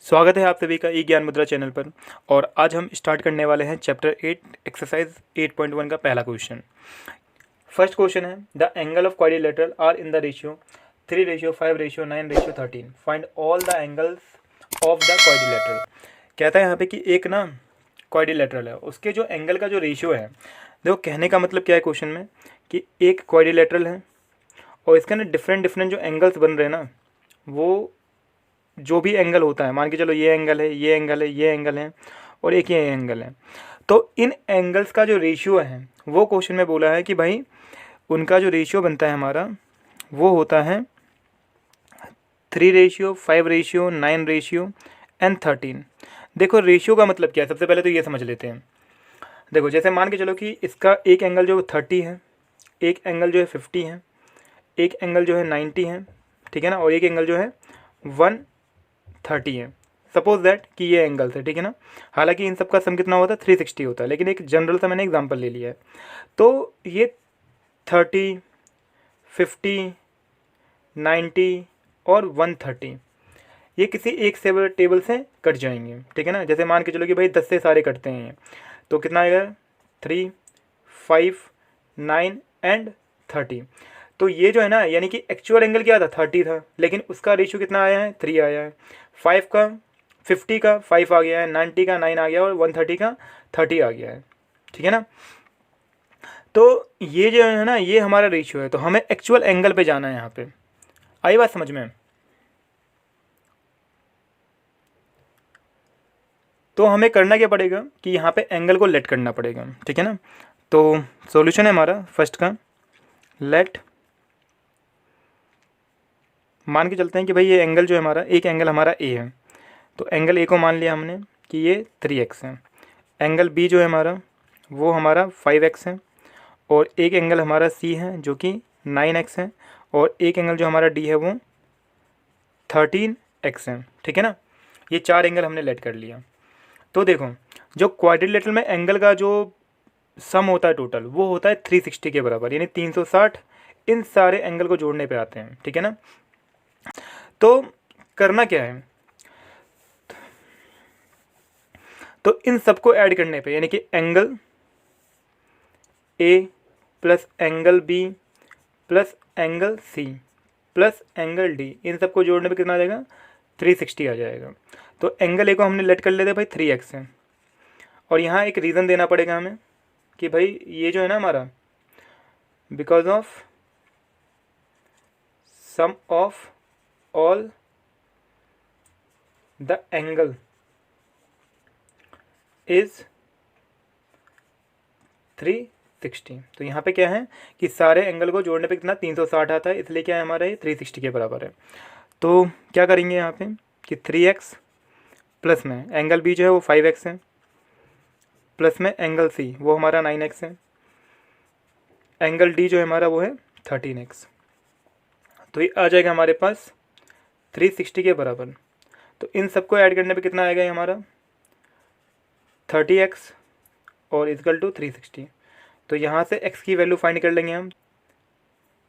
स्वागत है आप सभी का ई ज्ञान मुद्रा चैनल पर। और आज हम स्टार्ट करने वाले हैं चैप्टर 8 एक्सरसाइज 8.1 का पहला question. First question is the angle of quadrilateral are in the ratio 3:5:9:13। Find all the angles of the quadrilateral. कहता है यहाँ पे कि एक ना क्वाड्रिलेटरल है, उसके जो एंगल का जो रेशियो है, देखो कहने का मतलब क्या है क्वेश्चन में कि एक क्वाड्रिलेटरल है और इसके ना डिफरेंट जो एंगल्स बन रहे हैं ना, वो जो भी एंगल होता है, मान के चलो ये एंगल है, ये एंगल है, ये एंगल है और एक ये एंगल है, तो इन एंगल्स का जो रेशियो है वो क्वेश्चन में बोला है कि भाई उनका जो रेशियो बनता है हमारा वो होता है 3:5:9:13। देखो रेशियो का मतलब क्या है, सबसे पहले तो ये समझ लेते हैं। देखो जैसे मान के चलो कि इसका एक एंगल जो 30 है, एक एंगल जो है 50 है, एक एंगल जो है 90 है, ठीक है ना, और एक एंगल जो है 130 है। सपोज दैट कि ये एंगल्स है, ठीक है ना। हालांकि इन सब का सम कितना होता है 360 होता है, लेकिन एक जनरल सा मैंने एग्जांपल ले लिया है। तो ये 30, 50, 90 और 130 ये किसी एक सेवर टेबल से कट जाएंगे, ठीक है ना। जैसे मान के चलो कि भाई 10 से सारे कटते हैं, तो कितना आएगा 3, 5, 9 एंड 30। तो ये जो है ना, यानी कि एक्चुअल एंगल क्या था 30 था, लेकिन उसका रेशियो कितना आया है 3 आया है। 5 का 50 का 5 आ गया है, 90 का 9 आ गया और 130 का 30 आ गया है, ठीक है ना। तो ये जो है ना, ये हमारा रेशियो है, तो हमें एक्चुअल एंगल पे जाना है यहाँ पे। आई बात समझ में? तो हमें करना क्या पड़ेगा कि यहाँ पे एंगल को लेट करना पड़ेगा, ठीक है ना। तो सॉल्यूशन है हमारा फर्स्ट का, लेट, मान के चलते हैं कि भाई ये एंगल जो है हमारा, एक एंगल हमारा ए है, तो एंगल ए को मान लिया हमने कि ये 3x है। एंगल बी जो है हमारा वो हमारा 5x है, और एक एंगल हमारा सी है जो कि 9x है, और एक एंगल जो हमारा डी है वो 13x है, ठीक है ना। ये चार एंगल हमने लेट कर लिया। तो देखो जो क्वाड्रिलेटरल में एंगल का जो सम होता है टोटल, वो होता है 360 के बराबर, यानी 360 इन सारे एंगल को जोड़ने पे आते हैं, ठीक है ना। तो करना क्या है, तो इन सबको ऐड करने पे, यानी कि angle A plus angle B plus angle C plus angle D, इन सबको जोड़ने पे कितना आ जाएगा 360 आ जाएगा। तो एंगल ए को हमने लेट कर लेते भाई 3x है, और यहाँ एक रीज़न देना पड़ेगा हमें कि भाई ये जो है ना हमारा, because of sum of all the angle is 360। तो यहाँ पे क्या है कि सारे एंगल को जोड़ने पे कितना 360 आता है, इसलिए क्या है हमारा ये 360 के बराबर है। तो क्या करेंगे यहाँ पे कि 3x प्लस में एंगल बी जो है वो 5x है, प्लस में एंगल सी वो हमारा 9x है, एंगल डी जो है हमारा वो है 13x। तो ये आ जाएगा हमारे पास 360 के बराबर। तो इन सबको ऐड करने पे कितना आएगा ये हमारा 30x और इक्वल टू 360। तो यहाँ से x की वैल्यू फाइंड कर लेंगे हम,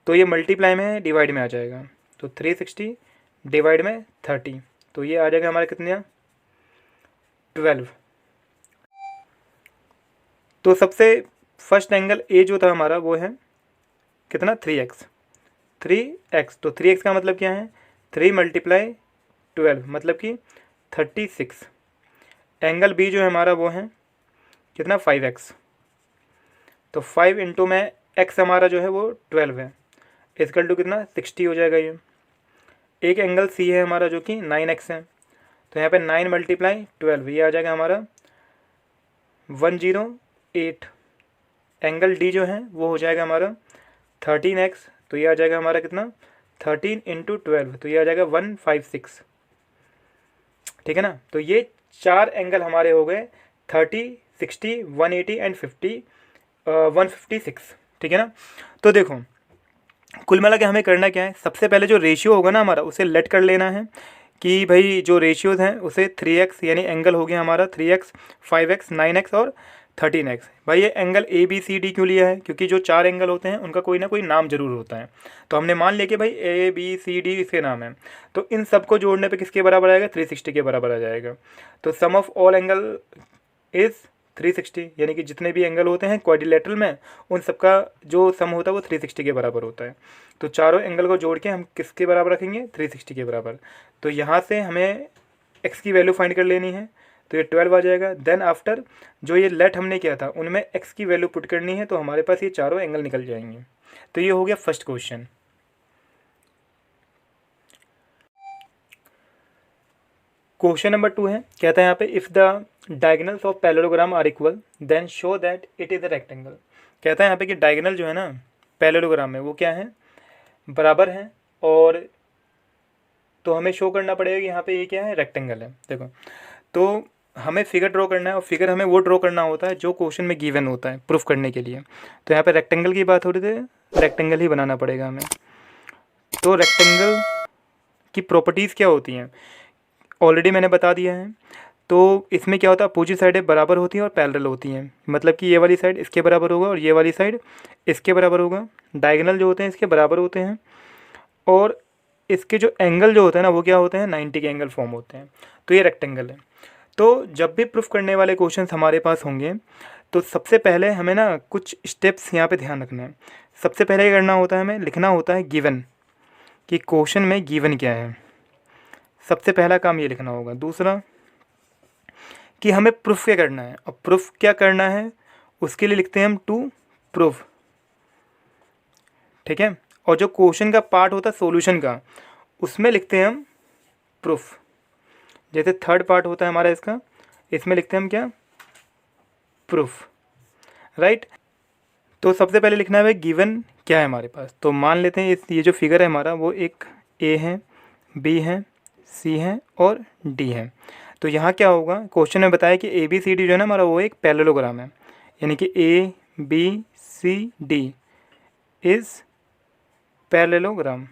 तो ये मल्टीप्लाई में डिवाइड में आ जाएगा। तो 360 डिवाइड में 30, तो ये आ जाएगा हमारा कितना 12। तो सबसे फर्स्ट एंगल ए जो था हमारा वो है कितना 3x। तो 3x का मतलब क्या है 3 × 12 मतलब कि 36। एंगल बी जो है हमारा वो है कितना 5x। तो 5 इंटू में x हमारा जो है वो 12 है, इसकल टू कितना 60 हो जाएगा ये। एक एंगल सी है हमारा जो कि 9x है, तो यहाँ पे 9 × 12 ये आ जाएगा हमारा 108। एंगल डी जो है वो हो जाएगा हमारा 13x, तो ये आ जाएगा हमारा कितना 13 × 12, तो ये आ जाएगा 156, ठीक है ना। तो ये चार एंगल हमारे हो गए 30, 60, 180 एंड 156, ठीक है ना। तो देखो कुल मिला के हमें करना क्या है, सबसे पहले जो रेशियो होगा ना हमारा उसे लेट कर लेना है कि भाई जो रेशियोज़ हैं उसे 3x, यानी एंगल हो गया हमारा 3x, 5x, 9x और 13x। भाई ये angle A B C D क्यों लिया है? क्योंकि जो 4 एंगल होते हैं उनका कोई ना कोई नाम जरूर होता है। तो हमने मान लिया कि भाई ए बी सी डी इसके नाम है, तो इन सबको जोड़ने पे किसके बराबर आएगा? 360 के बराबर आ जाएगा। तो सम ऑफ ऑल एंगल इज़ 360, यानी कि जितने भी एंगल होते हैं क्वाड्रिलेटरल में उन सबका जो सम होता है वो 360 के बराबर होता है। तो चारों एंगल को जोड़ के हम किसके बराबर रखेंगे? 360 के बराबर। तो यहाँ से हमें x की वैल्यू फाइंड कर लेनी है, तो ये 12 आ जाएगा। देन आफ्टर जो ये लेट हमने किया था उनमें x की वैल्यू पुट करनी है, तो हमारे पास ये चारों एंगल निकल जाएंगे। तो ये हो गया फर्स्ट क्वेश्चन। क्वेश्चन नंबर 2 है, कहता है यहाँ पे if the diagonals of parallelogram are equal then show that it is a rectangle. कहता है यहाँ पे कि डायगोनल जो है ना पैरेललोग्राम में वो क्या है? बराबर है। और तो हमें शो करना पड़ेगा कि यहाँ पे ये क्या है? रेक्टेंगल है। देखो, तो हमें फिगर ड्रॉ करना है और फिगर हमें वो ड्रॉ करना होता है जो क्वेश्चन में गिवन होता है प्रूफ करने के लिए। तो यहाँ पे रेक्टेंगल की बात हो रही थी, रेक्टेंगल ही बनाना पड़ेगा हमें। तो रेक्टेंगल की प्रॉपर्टीज़ क्या होती हैं ऑलरेडी मैंने बता दिया है। तो इसमें क्या होता है? अपोजिट साइडें बराबर होती हैं और पैरेलल होती हैं, मतलब कि ये वाली साइड इसके बराबर होगा और ये वाली साइड इसके बराबर होगा। डायगोनल जो होते हैं इसके बराबर होते हैं, और इसके जो एंगल जो होते हैं ना वो क्या होते हैं? 90 के एंगल फॉर्म होते हैं। तो ये रेक्टेंगल है। तो जब भी प्रूफ करने वाले क्वेश्चंस हमारे पास होंगे तो सबसे पहले हमें ना कुछ स्टेप्स यहाँ पे ध्यान रखना है। सबसे पहले क्या करना होता है? हमें लिखना होता है गिवन, कि क्वेश्चन में गिवन क्या है। सबसे पहला काम ये लिखना होगा। दूसरा कि हमें प्रूफ क्या करना है, और प्रूफ क्या करना है उसके लिए लिखते हैं हम टू प्रूफ, ठीक है। और जो क्वेश्चन का पार्ट होता है सॉल्यूशन का, उसमें लिखते हैं हम प्रूफ। जैसे थर्ड पार्ट होता है हमारा इसका, इसमें लिखते हैं हम क्या? Proof, right. तो सबसे पहले लिखना है गिवन क्या है हमारे पास। तो मान लेते हैं ये जो फिगर है हमारा वो एक ए है, बी है, सी है और डी है। तो यहाँ क्या होगा? क्वेश्चन में बताया कि ए बी सी डी जो है ना हमारा वो एक पैरेललोग्राम है, यानी कि A B C D is parallelogram.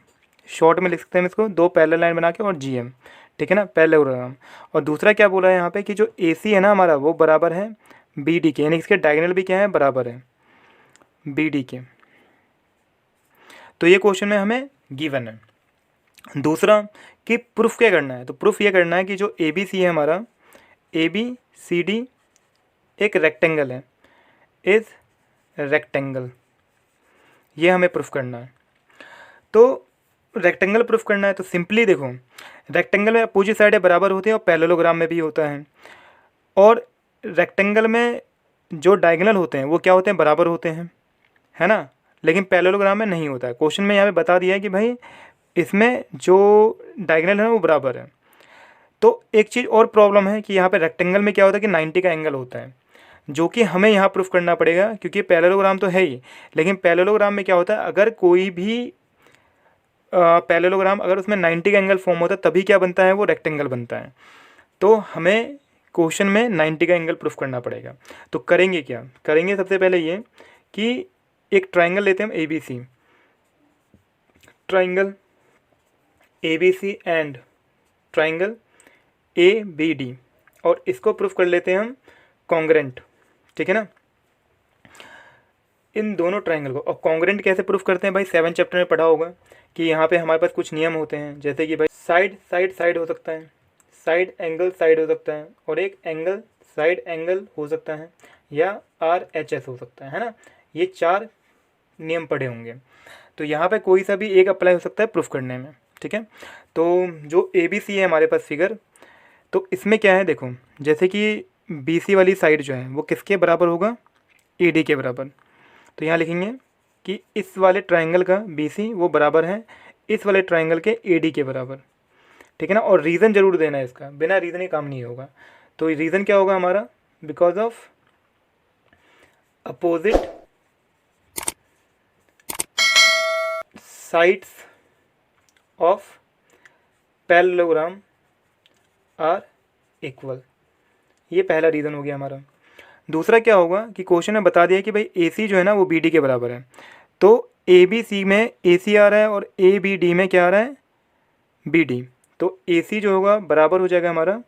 Short में लिख सकते हैं इसको, दो पैरेलल लाइन बना के और जी एम, ठीक है ना, पैरेललोग्राम। और दूसरा क्या बोला है यहाँ पे कि जो ए सी है ना हमारा वो बराबर है बी डी के, यानी इसके डायगोनल भी क्या है? बराबर है बी डी के। तो ये क्वेश्चन में हमें गिवन है। दूसरा कि प्रूफ क्या करना है? तो प्रूफ ये करना है कि जो ए बी सी है हमारा, ए बी सी डी एक रेक्टेंगल है, इज़ रेक्टेंगल, ये हमें प्रूफ करना है। तो रेक्टेंगल प्रूफ करना है तो सिंपली देखो, रेक्टेंगल में अपोजिट साइडें बराबर होती हैं और पैरेललोग्राम में भी होता है। और रेक्टेंगल में जो डायगोनल होते हैं वो क्या होते हैं? बराबर होते हैं, है ना। लेकिन पैरेललोग्राम में नहीं होता है। क्वेश्चन में यहाँ पे बता दिया है कि भाई इसमें जो डायगोनल है वो बराबर है। तो एक चीज़ और प्रॉब्लम है कि यहाँ पे रेक्टेंगल में क्या होता है कि 90 का एंगल होता है, जो कि हमें यहाँ प्रूफ करना पड़ेगा, क्योंकि पैरेललोग्राम तो है ही, लेकिन पैरेललोग्राम में क्या होता है? अगर कोई भी पैरेललोग्राम अगर उसमें 90 का एंगल फॉर्म होता है तभी क्या बनता है? वो रेक्टेंगल बनता है। तो हमें क्वेश्चन में 90 का एंगल प्रूफ करना पड़ेगा। तो करेंगे क्या? करेंगे सबसे पहले ये कि एक ट्राइंगल लेते हैं हम A B C, triangle A B C and triangle A B D, और इसको प्रूफ कर लेते हैं हम कॉन्ग्रेंट, ठीक है ना, इन दोनों ट्राइंगल को। और कॉन्ग्रेंट कैसे प्रूफ करते हैं भाई? 7 चैप्टर में पढ़ा होगा कि यहाँ पे हमारे पास कुछ नियम होते हैं, जैसे कि भाई साइड साइड साइड हो सकता है, साइड एंगल साइड हो सकता है, और एक एंगल साइड एंगल हो सकता है, या आर एच एस हो सकता है ना। ये 4 नियम पढ़े होंगे। तो यहाँ पे कोई सा भी एक अप्लाई हो सकता है प्रूफ करने में, ठीक है। तो जो ए बी सी है हमारे पास फिगर, तो इसमें क्या है देखो, जैसे कि बी सी वाली साइड जो है वो किसके बराबर होगा? ए डी के बराबर। तो यहाँ लिखेंगे कि इस वाले ट्राइंगल का बी सी वो बराबर है इस वाले ट्राइंगल के ए डी के बराबर, ठीक है ना। और रीज़न जरूर देना है इसका, बिना रीज़न ही काम नहीं होगा। तो रीज़न क्या होगा हमारा? Because of opposite sides of parallelogram are equal, ये पहला रीज़न हो गया हमारा। दूसरा क्या होगा कि क्वेश्चन में बता दिया कि भाई ए सी जो है ना वो बी डी के बराबर है। तो ए बी सी में ए सी आ रहा है और ए बी डी में क्या आ रहा है? B D. तो ए सी जो होगा बराबर हो जाएगा हमारा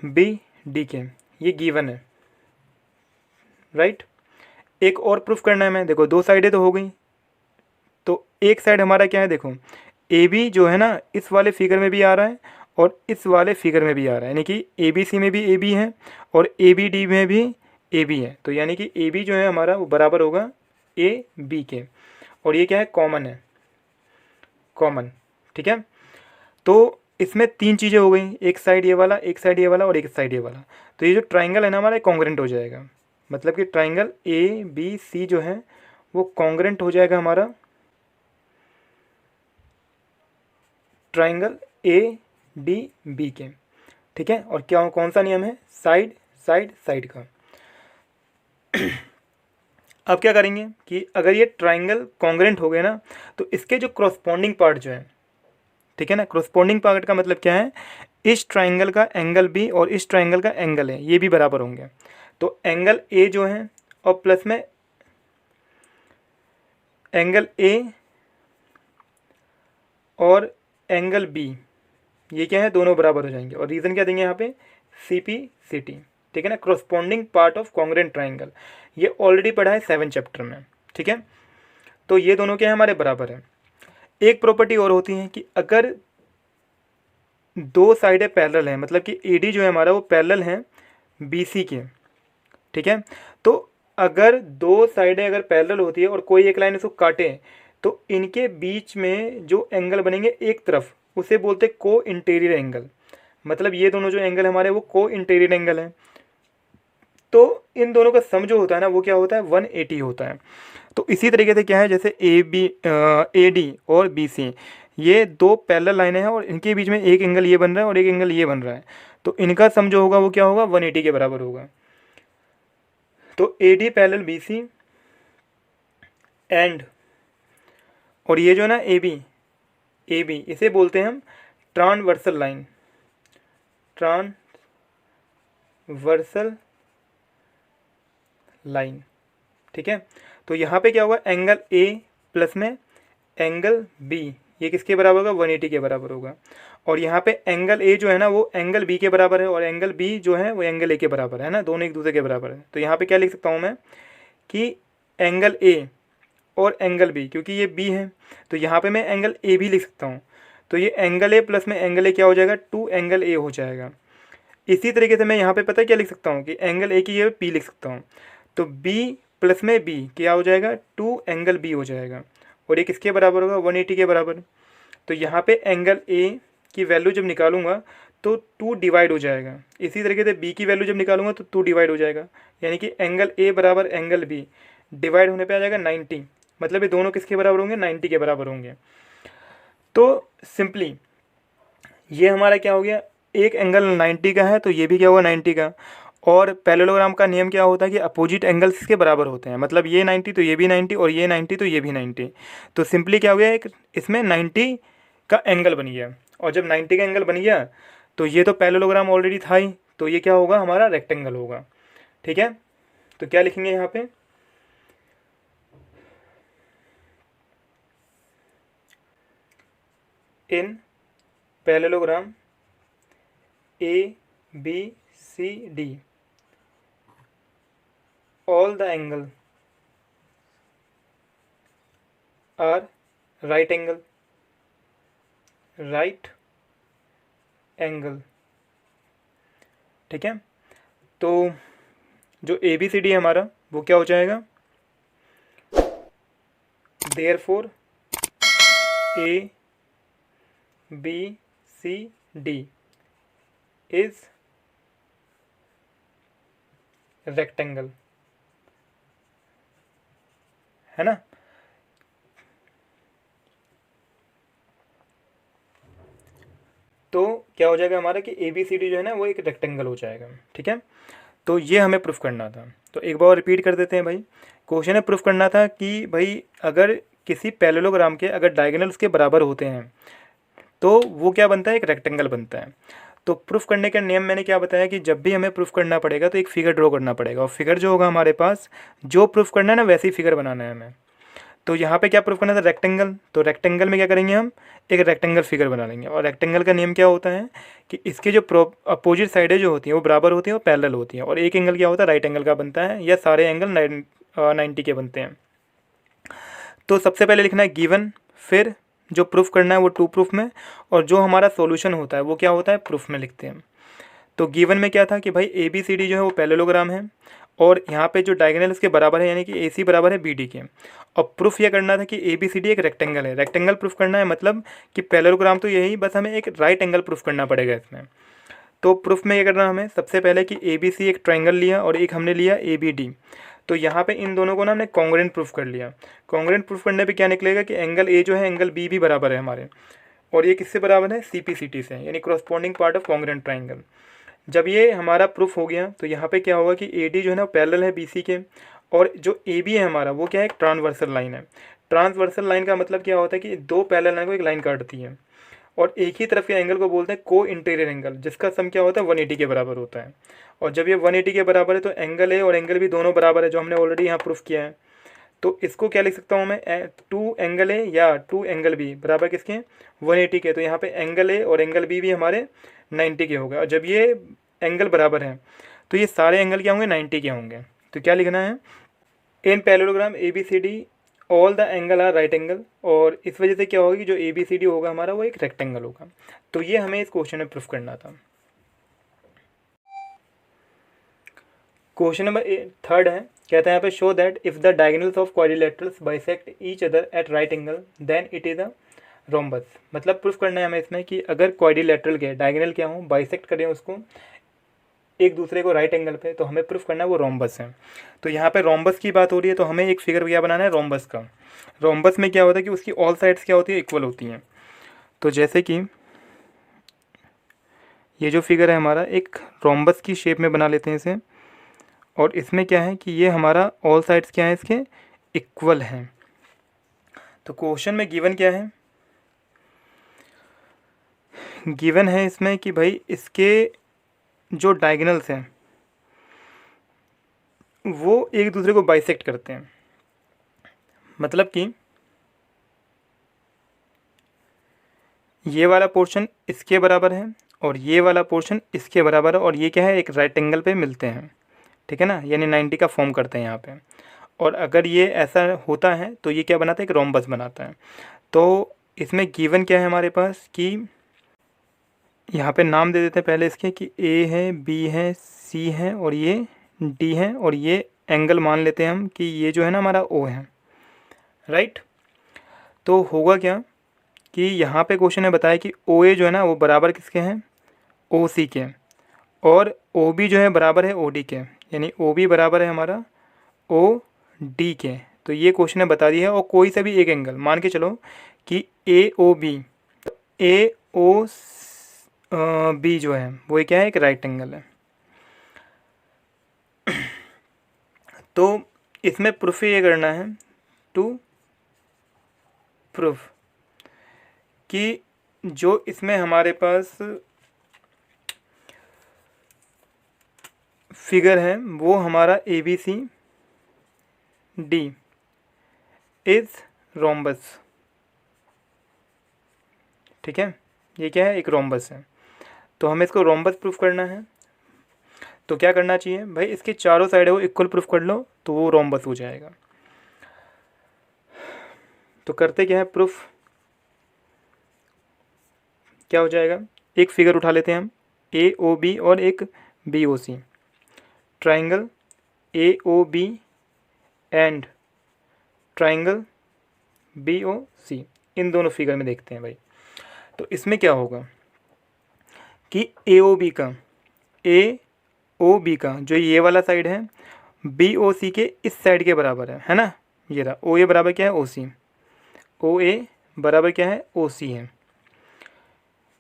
बी डी के, ये गिवन है, राइट। एक और प्रूफ करना है हमें, देखो दो साइडें तो हो गई, तो एक साइड हमारा क्या है, देखो ए बी जो है ना इस वाले फिगर में भी आ रहा है और इस वाले फिगर में भी आ रहा है, यानी कि ए बी सी में भी ए बी है और ए बी डी में भी ए बी है। तो यानी कि ए बी जो है हमारा वो बराबर होगा ए बी के, और ये क्या है, कॉमन है, कॉमन, ठीक है। तो इसमें तीन चीज़ें हो गई, एक साइड ये वाला, एक साइड ये वाला और एक साइड ये वाला। तो ये जो ट्राइंगल है ना हमारा कॉन्ग्रेंट हो जाएगा, मतलब कि ट्राइंगल ए बी सी जो है वो कॉन्ग्रेंट हो जाएगा हमारा ट्राइंगल ए डी बी के, ठीक है। और क्या कौन सा नियम है, साइड साइड साइड का। अब क्या करेंगे कि अगर ये ट्राइंगल कॉन्ग्रेंट हो गए ना, तो इसके जो क्रॉसपॉन्डिंग पार्ट जो है, ठीक है ना, क्रॉसपॉन्डिंग पार्ट का मतलब क्या है, इस ट्राइंगल का एंगल बी और इस ट्राइंगल का एंगल है ये भी बराबर होंगे। तो एंगल ए जो है और प्लस में एंगल ए और एंगल बी, ये क्या है, दोनों बराबर हो जाएंगे। और रीज़न क्या देंगे यहाँ पे, सी पी सी टी, ठीक है ना, corresponding part of congruent triangle, ये ऑलरेडी पढ़ा है 7 चैप्टर में, ठीक है। तो ये दोनों क्या है, हमारे बराबर है। एक प्रॉपर्टी और होती है कि अगर दो साइडें पैरेलल हैं, मतलब कि ए डी जो है हमारा वो पैरेलल हैं बी सी के, ठीक है। तो अगर दो साइडें अगर पैरेलल होती है और कोई एक लाइन उसको काटे, तो इनके बीच में जो एंगल बनेंगे एक तरफ, उसे बोलते हैं को इंटीरियर एंगल। मतलब ये दोनों जो एंगल हमारे वो को इंटीरियर एंगल हैं। तो इन दोनों का सम जो होता है ना वो क्या होता है, 180 होता है। तो इसी तरीके से क्या है, जैसे ए डी और बी सी ये दो पैरेलल लाइनें हैं और इनके बीच में एक एंगल ये बन रहा है और एक एंगल ये बन रहा है, तो इनका सम जो होगा वो क्या होगा, 180 के बराबर होगा। तो A D parallel B C and, और ये जो ना ए बी इसे बोलते हैं हम ट्रांसवर्सल लाइन, ट्रांसवर्सल लाइन, ठीक है। तो यहाँ पे क्या होगा, एंगल ए प्लस में एंगल बी, ये किसके बराबर होगा, 180 के बराबर होगा। और यहाँ पे एंगल ए जो है ना वो एंगल बी के बराबर है और एंगल बी जो है वो एंगल ए के बराबर है ना, दोनों एक दूसरे के बराबर है। तो यहाँ पे क्या लिख सकता हूँ मैं कि एंगल ए और एंगल बी, क्योंकि ये बी है तो यहाँ पे मैं एंगल ए भी लिख सकता हूँ। तो ये एंगल ए प्लस में एंगल ए क्या हो जाएगा, 2 एंगल ए हो जाएगा। इसी तरीके से मैं यहाँ पे पता है क्या लिख सकता हूँ कि एंगल ए की ये पी लिख सकता हूँ, तो बी प्लस में बी क्या हो जाएगा, 2 एंगल बी हो जाएगा। और ये किसके बराबर होगा, 180 के बराबर। तो यहाँ पे एंगल ए की वैल्यू जब निकालूंगा तो 2 डिवाइड हो जाएगा। इसी तरीके से बी की वैल्यू जब निकालूंगा तो 2 डिवाइड हो जाएगा, यानी कि एंगल ए बराबर एंगल बी डिवाइड होने पे आ जाएगा 90। मतलब ये दोनों किसके बराबर होंगे, 90 के बराबर होंगे। तो सिंपली ये हमारा क्या हो गया, एक एंगल 90 का है तो ये भी क्या होगा 90 का। और पैरेललोग्राम का नियम क्या होता है कि अपोजिट एंगल्स के बराबर होते हैं, मतलब ये 90 तो ये भी 90 और ये 90 तो ये भी 90। तो सिंपली क्या हो गया, एक इसमें 90 का एंगल बन गया। और जब 90 का एंगल बन गया तो ये तो पैरेललोग्राम ऑलरेडी था ही, तो ये क्या होगा, हमारा रेक्टेंगल होगा, ठीक है। तो क्या लिखेंगे यहाँ पे, in parallelogram A B C D all the angle are right angle, ठीक है। तो जो ए बी सी डी है हमारा वो क्या हो जाएगा, therefore A B C D is rectangle, है ना। तो क्या हो जाएगा हमारा कि ए बी सी डी जो है ना वो एक रेक्टेंगल हो जाएगा, ठीक है। तो ये हमें प्रूफ करना था। तो एक बार रिपीट कर देते हैं भाई, क्वेश्चन है प्रूफ करना था कि भाई अगर किसी पैरेललोग्राम के अगर डायगोनल उसके बराबर होते हैं तो वो क्या बनता है, एक रेक्टेंगल बनता है। तो प्रूफ करने का नियम मैंने क्या बताया कि जब भी हमें प्रूफ करना पड़ेगा तो एक फिगर ड्रॉ करना पड़ेगा, और फिगर जो होगा हमारे पास जो प्रूफ करना है ना वैसे ही फिगर बनाना है हमें। तो यहाँ पे क्या प्रूफ करना था, रेक्टेंगल। तो रेक्टेंगल में क्या करेंगे, हम एक रेक्टेंगल फिगर बना लेंगे। और रेक्टेंगल का नियम क्या होता है कि इसके जो अपोजिट साइडें जो होती हैं वो बराबर होती हैं और पैरेलल होती हैं। और एक एंगल क्या होता है, राइट एंगल का बनता है, या सारे एंगल 90 के बनते हैं। तो सबसे पहले लिखना है गिवन, फिर जो प्रूफ करना है वो टू प्रूफ में, और जो हमारा सॉल्यूशन होता है वो क्या होता है, प्रूफ में लिखते हैं। तो गिवन में क्या था कि भाई ए बी सी डी जो है वो पैरेललोग्राम है, और यहाँ पे जो डायगोनल इसके बराबर है, यानी कि ए सी बराबर है बी डी के। और प्रूफ यह करना था कि ए बी सी डी एक रेक्टेंगल है। रेक्टेंगल प्रूफ करना है मतलब कि पैरेललोग्राम तो यही, बस हमें एक राइट एंगल प्रूफ करना पड़ेगा इसमें। तो प्रूफ में ये करना हमें सबसे पहले कि ए बी सी एक ट्राइंगल लिया और एक हमने लिया ए बी डी। तो यहाँ पे इन दोनों को ना हमने कॉन्ग्रुएंट प्रूफ कर लिया। कॉन्ग्रुएंट प्रूफ करने पे क्या निकलेगा कि एंगल ए जो है एंगल बी भी बराबर है हमारे, और ये किससे बराबर है, सी पी सी टी से, यानी corresponding part of congruent triangle. जब ये हमारा प्रूफ हो गया तो यहाँ पे क्या होगा कि ए डी जो है ना पैरेलल है बी सी के, और जो ए बी है हमारा वो क्या है, एक ट्रांसवर्सल लाइन है। ट्रांसवर्सल लाइन का मतलब क्या होता है कि दो पैरेलल लाइन को एक लाइन काटती है, और एक ही तरफ के एंगल को बोलते हैं को इंटीरियर एंगल, जिसका सम क्या होता है 180 के बराबर होता है। और जब ये 180 के बराबर है तो एंगल ए और एंगल बी दोनों बराबर है, जो हमने ऑलरेडी यहाँ प्रूफ किया है। तो इसको क्या लिख सकता हूँ मैं, टू एंगल ए या टू एंगल बी बराबर किसके, 180 के। तो यहाँ पे एंगल ए और एंगल बी भी हमारे 90 के हो गए। और जब ये एंगल बराबर है तो ये सारे एंगल क्या होंगे, 90 के होंगे। तो क्या लिखना है, in parallelogram A B C D all the angle are right angle. और इस वजह से क्या होगा कि जो ए बी सी डी होगा हमारा वो एक रेक्टेंगल होगा। तो ये हमें इस क्वेश्चन में प्रूफ करना था। क्वेश्चन नंबर 3 है, कहता है यहाँ पे show that if the diagonals of quadrilaterals bisect each other at right angle then it is a rhombus. मतलब प्रूफ करना है हमें इसमें कि अगर क्वाड्रिलेटरल के डायगोनल क्या हो, बाइसेक्ट करें उसको एक दूसरे को राइट एंगल पे, तो हमें प्रूफ करना है वो रोम्बस है। तो यहाँ पे रोम्बस की बात हो रही है, तो हमें एक फिगर क्या बनाना है रोम्बस का। रोम्बस में क्या होता है कि उसकी ऑल साइड्स क्या होती है, इक्वल होती हैं। तो जैसे कि ये जो फिगर है हमारा एक रोम्बस की शेप में बना लेते हैं इसे, और इसमें क्या है कि ये हमारा ऑल साइड्स क्या है इसके, इक्वल हैं। तो क्वेश्चन में गिवन क्या है, गिवन है इसमें कि भाई इसके जो डायगोनल्स हैं वो एक दूसरे को बाइसेक्ट करते हैं। मतलब कि ये वाला पोर्शन इसके बराबर है और ये वाला पोर्शन इसके बराबर है, और ये क्या है, एक राइट एंगल पे मिलते हैं, ठीक है ना, यानी 90 का फॉर्म करते हैं यहाँ पे। और अगर ये ऐसा होता है तो ये क्या बनाता है, एक रोम्बस बनाता है। तो इसमें गिवन क्या है हमारे पास कि यहाँ पे नाम दे देते हैं पहले इसके कि ए है, बी है, सी है और ये डी है, और ये एंगल मान लेते हैं हम कि ये जो है ना हमारा ओ है, राइट। तो होगा क्या कि यहाँ पे क्वेश्चन ने बताया कि ओ ए जो है ना वो बराबर किसके हैं, ओ सी के, और ओ बी जो है बराबर है ओ डी के, यानी ओ बी बराबर है हमारा ओ डी के। तो ये क्वेश्चन ने बता दिया है। और कोई सा भी एक एंगल मान के चलो कि ए ओ बी, ए ओ बी जो है वो क्या है, एक राइट एंगल है। तो इसमें प्रूफ ये करना है, टू प्रूफ कि जो इसमें हमारे पास फिगर है वो हमारा A B C D is rhombus, ठीक है, ये क्या है, एक रोम्बस है। तो हमें इसको रोम्बस प्रूफ करना है। तो क्या करना चाहिए भाई, इसके चारों साइड है वो इक्वल प्रूफ कर लो तो वो रोम्बस हो जाएगा। तो करते क्या है प्रूफ, क्या हो जाएगा, एक फिगर उठा लेते हैं हम, ए ओ बी और एक B O C, triangle A O B and triangle B O C. इन दोनों फिगर में देखते हैं भाई। तो इसमें क्या होगा कि ए ओ बी का जो ये वाला साइड है बी ओ सी के इस साइड के बराबर है ना। ये रहा ओ ए बराबर क्या है, ओ सी, ओ ए बराबर क्या है, ओ सी है।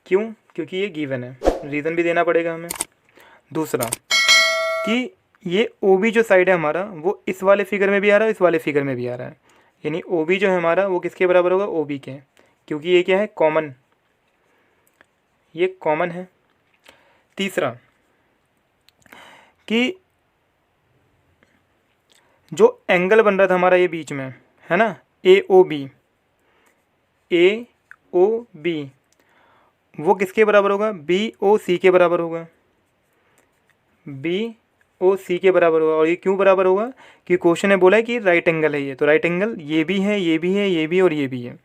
क्यों, क्योंकि ये गिवन है, रीज़न भी देना पड़ेगा हमें। दूसरा कि ये ओ बी जो साइड है हमारा वो इस वाले फिगर में भी आ रहा है, इस वाले फिगर में भी आ रहा है, यानी ओ बी जो है हमारा वो किसके बराबर होगा, ओ बी के, क्योंकि ये क्या है, कॉमन, ये कॉमन है। तीसरा कि जो एंगल बन रहा था हमारा ये बीच में है ना, AOB, AOB वो किसके बराबर होगा? BOC के बराबर होगा, BOC के बराबर होगा। और ये क्यों बराबर होगा? कि क्वेश्चन ने बोला है कि राइट एंगल है ये, तो राइट एंगल ये भी है, ये भी है, ये भी और ये भी है,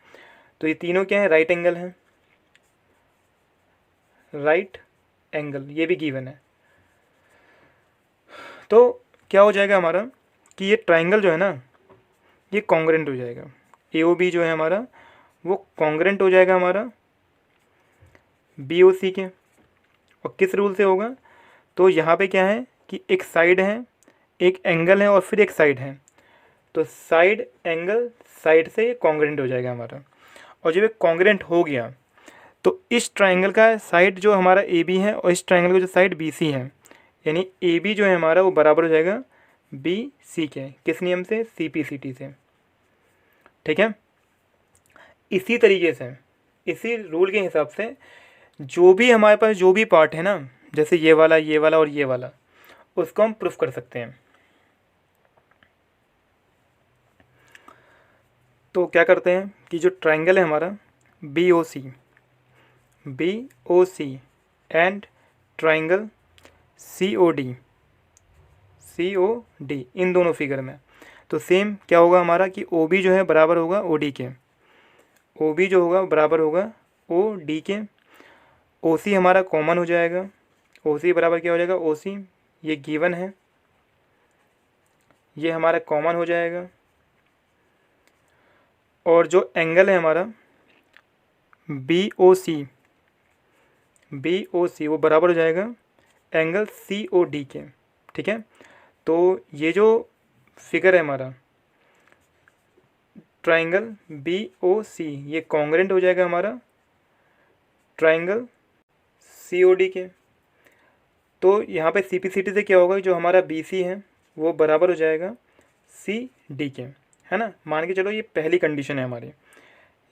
तो ये तीनों क्या है? राइट एंगल है, राइट एंगल, ये भी गिवन है। तो क्या हो जाएगा हमारा कि ये ट्राइंगल जो है ना ये कॉन्ग्रेंट हो जाएगा, AOB जो है हमारा वो कॉन्ग्रेंट हो जाएगा हमारा BOC के। और किस रूल से होगा? तो यहाँ पे क्या है कि एक साइड है, एक एंगल है और फिर एक साइड है, तो साइड एंगल साइड से ये कॉन्ग्रेंट हो जाएगा हमारा। और जब ये कॉन्ग्रेंट हो गया तो इस ट्राइंगल का साइड जो हमारा AB है और इस ट्राइंगल का जो साइड BC है, यानी AB जो है हमारा वो बराबर हो जाएगा BC के। किस नियम से? CPCT से। ठीक है। इसी तरीके से, इसी रूल के हिसाब से जो भी हमारे पास जो भी पार्ट है ना, जैसे ये वाला और ये वाला, उसको हम प्रूफ कर सकते हैं। तो क्या करते हैं कि जो ट्राइंगल है हमारा BOC एंड ट्राइंगल COD इन दोनों फिगर में, तो सेम क्या होगा हमारा कि OB जो है बराबर होगा OD के, OB जो होगा बराबर होगा OD के। OC हमारा कॉमन हो जाएगा, OC बराबर क्या हो जाएगा? OC ये गिवन है, ये हमारा कॉमन हो जाएगा। और जो एंगल है हमारा BOC वो बराबर हो जाएगा एंगल COD के। ठीक है। तो ये जो फिगर है हमारा ट्राइंगल BOC ये कॉन्ग्रेंट हो जाएगा हमारा ट्राइंगल COD के। तो यहाँ पे CPCT से क्या होगा? जो हमारा BC है वो बराबर हो जाएगा CD के, है ना। मान के चलो ये पहली कंडीशन है हमारी,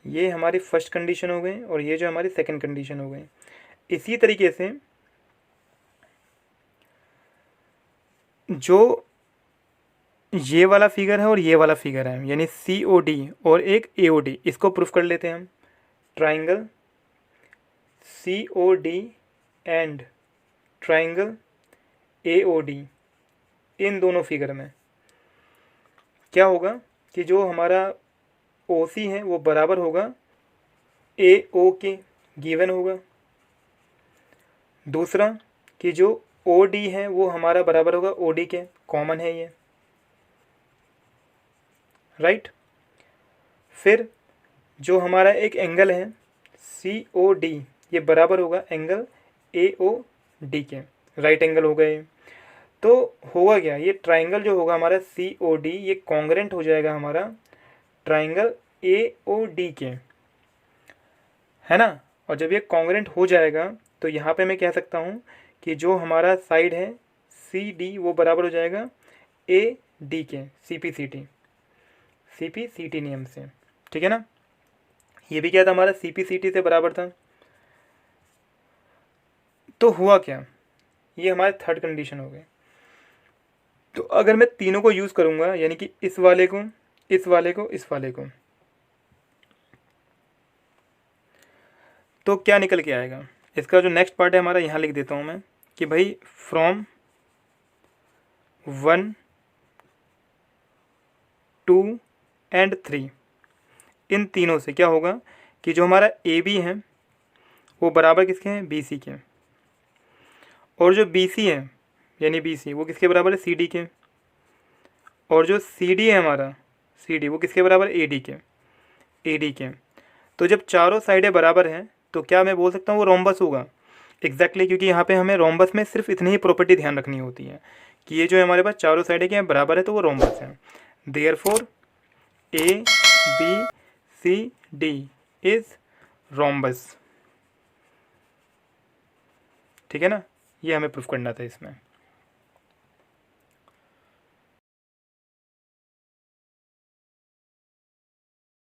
ये हमारी फर्स्ट कंडीशन हो गई और ये जो हमारी सेकंड कंडीशन हो गई। इसी तरीके से जो ये वाला फिगर है और ये वाला फिगर है, यानी COD और एक AOD, इसको प्रूफ कर लेते हैं हम। Triangle COD and triangle AOD इन दोनों फिगर में क्या होगा कि जो हमारा OC है वो बराबर होगा AO के, गिवन होगा। दूसरा कि जो OD है वो हमारा बराबर होगा OD के, कॉमन है ये, राइट। फिर जो हमारा एक एंगल है COD ये बराबर होगा एंगल AOD के, राइट एंगल हो गए। तो होगा क्या? ये ट्राइंगल जो होगा हमारा COD ये कॉन्ग्रेंट हो जाएगा हमारा ट्राइंगल AOD के, है ना। और जब ये कॉन्ग्रेंट हो जाएगा तो यहाँ पे मैं कह सकता हूँ कि जो हमारा साइड है CD वो बराबर हो जाएगा AD के, CPCT नियम से। ठीक है ना। ये भी क्या था? हमारा CPCT से बराबर था। तो हुआ क्या? ये हमारे थर्ड कंडीशन हो गए। तो अगर मैं तीनों को यूज़ करूँगा, यानी कि इस वाले को, इस वाले को, इस वाले को, तो क्या निकल के आएगा? इसका जो नेक्स्ट पार्ट है हमारा, यहाँ लिख देता हूँ मैं कि भाई फ्रॉम 1, 2 एंड 3 इन तीनों से क्या होगा कि जो हमारा AB है वो बराबर किसके हैं? BC के। और जो BC है यानी BC वो किसके बराबर है? CD के। और जो CD है हमारा CD वो किसके बराबर? AD के, AD के। तो जब चारों साइडें बराबर हैं तो क्या मैं बोल सकता हूँ वो रोम्बस होगा? एग्जैक्टली, क्योंकि यहाँ पे हमें रोम्बस में सिर्फ इतनी ही प्रॉपर्टी ध्यान रखनी होती है कि ये जो हमारे पास चारों साइडें क्या बराबर है तो वो रोम्बस है। Therefore ABCD is rhombus. ठीक है ना। ये हमें प्रूफ करना था इसमें।